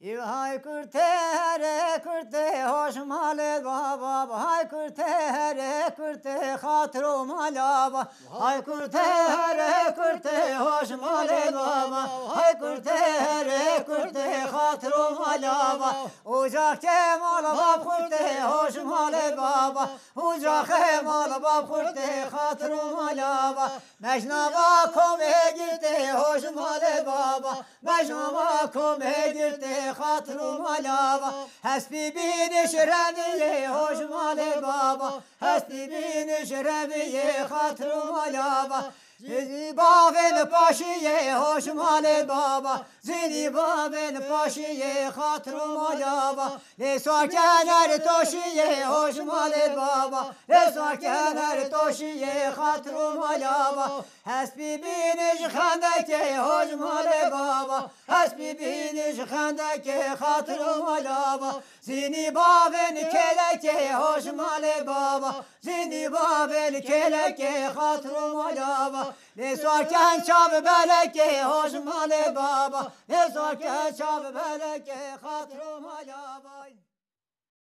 Hay kurte re kurte hoş male baba hay kurte re kurte hatro malaba hay kurte re kurte hoş male baba hay kurte re kurte hatro malaba ocak kemal bab kurte hoş male baba ocak kemal bab kurte hatro malaba mecnaba kome girte hoş male baba mecnaba kome girte hatrum alava hasbi bin şerebiye hoş male baba hasbi bin şerebiye hatrum alava zini baven paşiye hoş male baba zini baven paşiye hatrum alava le sakener toşiye hoş male baba le sakener toşiye hatrum alava hasbi bin şhandake hoş male baba hasbi bin şhandake hatrum alava zini baven keleke hoş male baba zini baven keleke hatrum alava ne sarken çav beleke hoş male baba ne sarken çav beleke hatrum alava